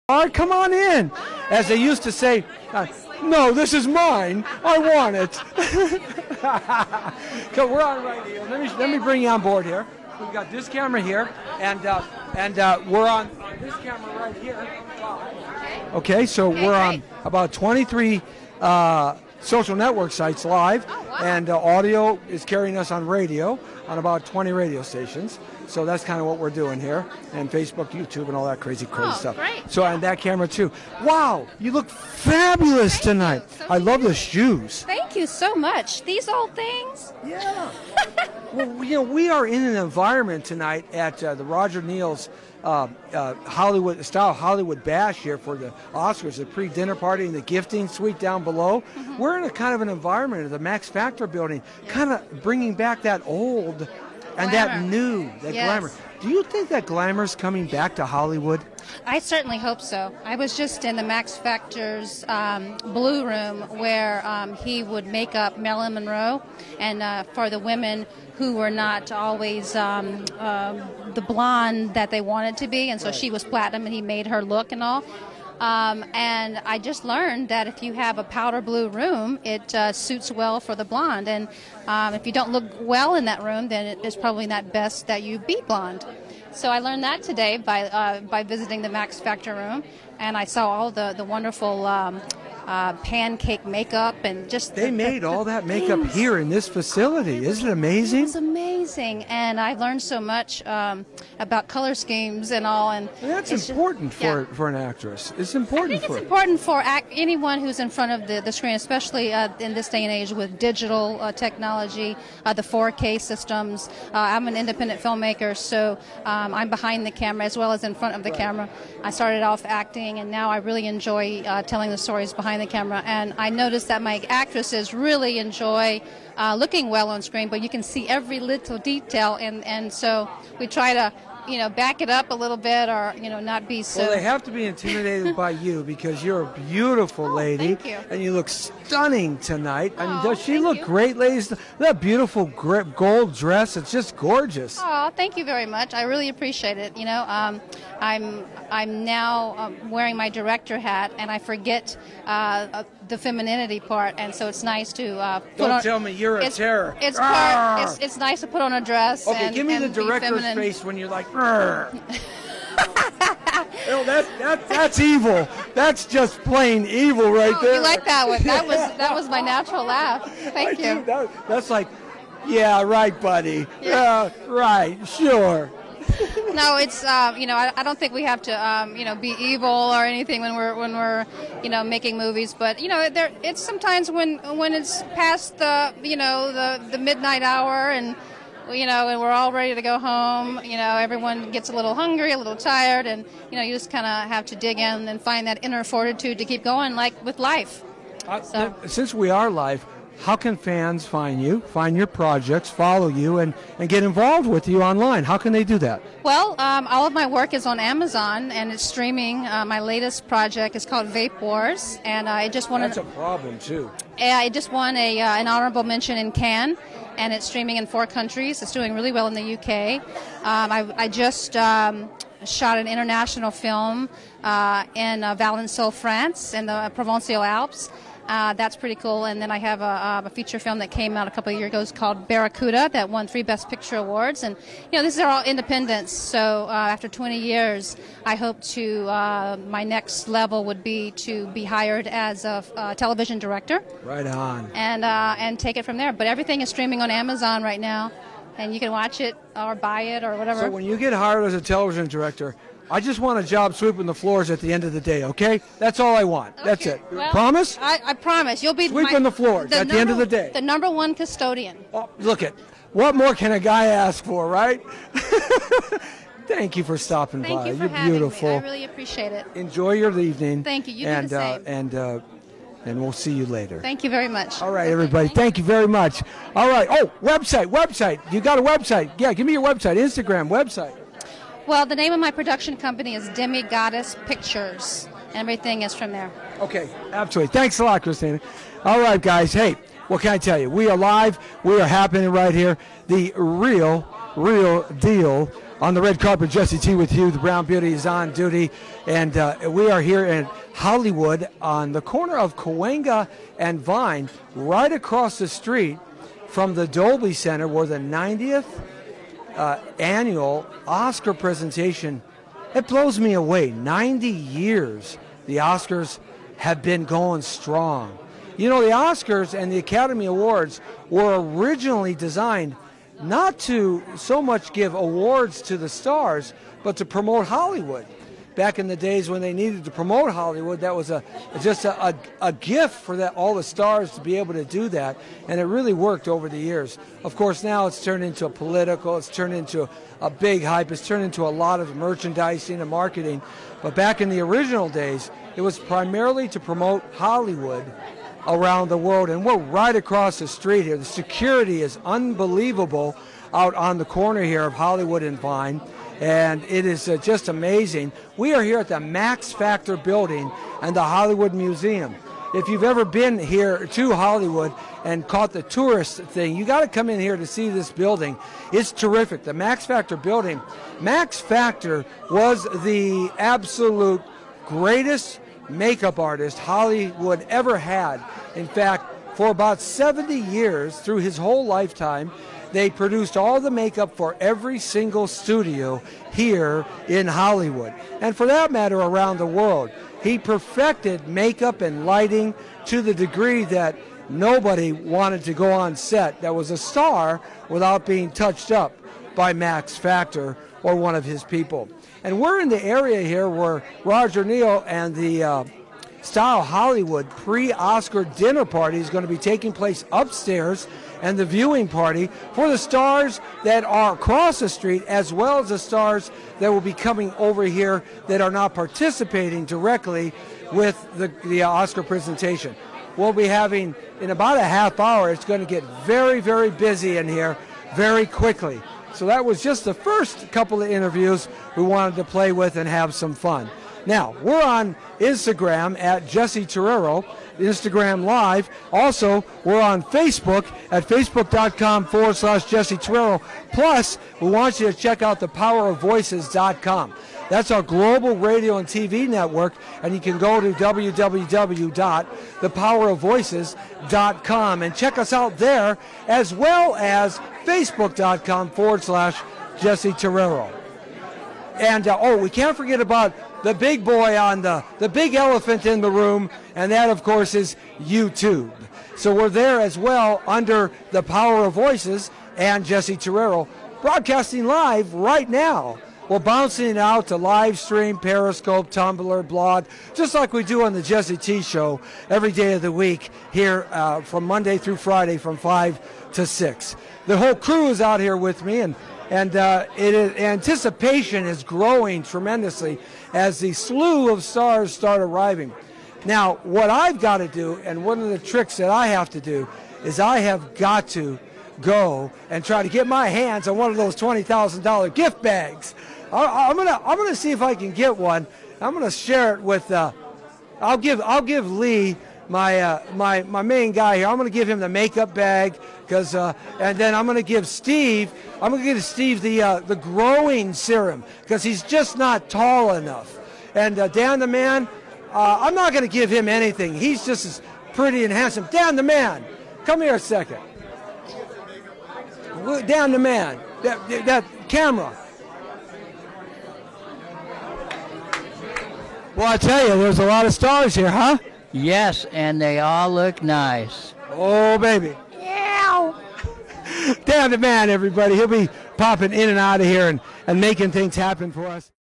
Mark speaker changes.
Speaker 1: All right, come on in. As they used to say, no, this is mine. I want it. So we're on right here. Let me bring you on board here. We've got this camera here, and we're on this camera right here. Okay, so we're on about 23 social network sites live, and audio is carrying us on radio on about 20 radio stations. So that's kind of what we're doing here, and Facebook, YouTube, and all that crazy stuff.
Speaker 2: Great.
Speaker 1: So and that camera too. Wow, you look fabulous tonight. I love the shoes.
Speaker 2: Thank you so much. These old things.
Speaker 1: Yeah. Well, you know, we are in an environment tonight at the Roger Neal's Hollywood Bash here for the Oscars, the pre-dinner party and the gifting suite down below. Mm-hmm. We're in a kind of an environment of the Max Factor building, kind of bringing back that old and
Speaker 2: glamour.
Speaker 1: That new, that glamour. Do you think that glamour's coming back to Hollywood?
Speaker 2: I certainly hope so. I was just in the Max Factor's Blue Room where he would make up Marilyn Monroe, and for the women who were not always the blonde that they wanted to be, and so she was platinum and he made her look and all. And I just learned that if you have a powder blue room, it suits well for the blonde. And if you don't look well in that room, then it's probably not best that you be blonde. So I learned that today by visiting the Max Factor room, and I saw all the wonderful pancake makeup and just
Speaker 1: they made all that makeup here in this facility. Isn't it amazing?
Speaker 2: It's amazing, and I learned so much about color schemes and all. And
Speaker 1: that's important for an actress. It's important.
Speaker 2: I think it's important for anyone who's in front of the screen, especially in this day and age with digital technology, the 4K systems. I'm an independent filmmaker, so I'm behind the camera as well as in front of the camera. I started off acting, and now I really enjoy telling the stories behind the camera, and I noticed that my actresses really enjoy looking well on screen, but you can see every little detail, and so we try to back it up a little bit, or not be so.
Speaker 1: Well, they have to be intimidated by you because you're a beautiful lady,
Speaker 2: thank you.
Speaker 1: And you look stunning tonight. I mean, does she
Speaker 2: thank
Speaker 1: look
Speaker 2: you.
Speaker 1: great, ladies? That beautiful gold dress, it's just gorgeous.
Speaker 2: Oh, thank you very much. I really appreciate it. I'm now wearing my director hat, and I forget the femininity part, and so it's nice to put
Speaker 1: Don't tell me you're a terror.
Speaker 2: It's nice to put on a dress.
Speaker 1: Okay, give me the director's face when you're like, "Rrr." That's evil. That's just plain evil right there.
Speaker 2: You like that one? That was my natural laugh. Thank you.
Speaker 1: That's like, yeah, right, buddy. Yeah, right, sure.
Speaker 2: No, it's I don't think we have to be evil or anything when we're making movies, but it's sometimes when it's past the midnight hour and we're all ready to go home, everyone gets a little hungry, a little tired, and you just kind of have to dig in and find that inner fortitude to keep going, like with life.
Speaker 1: Since we are live, how can fans find you, find your projects, follow you, and get involved with you online? How can they do that?
Speaker 2: Well, all of my work is on Amazon, and it's streaming. My latest project is called Vape Wars, and I just won
Speaker 1: That's a problem, too.
Speaker 2: I just won an honorable mention in Cannes, and it's streaming in 4 countries. It's doing really well in the UK. I just shot an international film in Valençon, France, in the Provençal Alps. That's pretty cool. And then I have a feature film that came out a couple of years ago called Barracuda that won 3 Best Picture awards. And, these are all independents. So after 20 years, I hope my next level would be to be hired as a television director.
Speaker 1: Right on.
Speaker 2: And take it from there. But everything is streaming on Amazon right now. And you can watch it or buy it or whatever.
Speaker 1: So when you get hired as a television director, I just want a job sweeping the floors at the end of the day, okay? That's all I want.
Speaker 2: Okay.
Speaker 1: That's it.
Speaker 2: Well,
Speaker 1: Promise?
Speaker 2: I promise. You'll be
Speaker 1: sweeping the floors at the end of the day.
Speaker 2: The #1 custodian.
Speaker 1: Oh, look it. What more can a guy ask for, right? Thank you for stopping by.
Speaker 2: Thank you for
Speaker 1: You're
Speaker 2: having
Speaker 1: beautiful.
Speaker 2: me. I really appreciate it.
Speaker 1: Enjoy your evening.
Speaker 2: Thank you. You do the same.
Speaker 1: And we'll see you later.
Speaker 2: Thank you very much.
Speaker 1: All right, everybody. Thank you very much. All right. Oh, website. You got a website. Yeah, give me your website. Instagram, website.
Speaker 2: Well, the name of my production company is Demi-Goddess Pictures, and everything is from there.
Speaker 1: Okay, absolutely. Thanks a lot, Christina. All right, guys. Hey, what can I tell you? We are live. We are happening right here. The real deal On the red carpet, Jesse T with you. The Brown Beauty is on duty, and we are here in Hollywood on the corner of Cahuenga and Vine, right across the street from the Dolby Center, where the 90th annual Oscar presentation. It blows me away. 90 years the Oscars have been going strong. You know, the Oscars and the Academy Awards were originally designed not to so much give awards to the stars, but to promote Hollywood. Back in the days when they needed to promote Hollywood, that was just a gift for all the stars to be able to do that, and it really worked over the years. Of course, now it's turned into a political, it's turned into a big hype, it's turned into a lot of merchandising and marketing. But back in the original days, it was primarily to promote Hollywood around the world, and we're right across the street here. The security is unbelievable out on the corner here of Hollywood and Vine, and it is just amazing. We are here at the Max Factor building and the Hollywood Museum. If you've ever been here to Hollywood and caught the tourist thing, you got to come in here to see this building. It's terrific. The Max Factor building. Max Factor was the absolute greatest makeup artist Hollywood ever had. In fact, for about 70 years, through his whole lifetime, they produced all the makeup for every single studio here in Hollywood. And for that matter, around the world. He perfected makeup and lighting to the degree that nobody wanted to go on set that was a star without being touched up by Max Factor or one of his people. And we're in the area here where Roger Neal and the Style Hollywood pre-Oscar dinner party is going to be taking place upstairs, and the viewing party for the stars that are across the street, as well as the stars that will be coming over here that are not participating directly with the Oscar presentation. We'll be having, in about a half hour, it's going to get very, very busy in here very quickly. So that was just the first couple of interviews we wanted to play with and have some fun. Now, we're on Instagram at Jesse Torero, Instagram Live. Also, we're on Facebook at facebook.com/Jesse Torero. Plus, we want you to check out thepowerofvoices.com. That's our global radio and TV network, and you can go to www.thepowerofvoices.com and check us out there, as well as facebook.com/Jesse Torero. And, we can't forget about the big boy on the big elephant in the room, and that, of course, is YouTube. So we're there as well under the Power of Voices and Jesse Torero, broadcasting live right now. We're bouncing it out to live stream, Periscope, Tumblr, blog, just like we do on the Jesse T Show every day of the week here from Monday through Friday from 5 to 6. The whole crew is out here with me, and anticipation is growing tremendously as the slew of stars start arriving. Now, what I've got to do, and one of the tricks that I have to do, is I have got to go and try to get my hands on one of those $20,000 gift bags. I'm gonna see if I can get one. I'm gonna share it with. I'll give Lee, my main guy here. I'm going to give him the makeup bag and then I'm going to give Steve. I'm going to give Steve the growing serum because he's just not tall enough. And Dan the man, I'm not going to give him anything. He's just as pretty and handsome. Dan the man, come here a second. Dan the man, that camera. Well, I tell you, there's a lot of stars here, huh?
Speaker 3: Yes, and they all look nice.
Speaker 1: Oh, baby. Yeah. Dan the man, everybody. He'll be popping in and out of here and making things happen for us.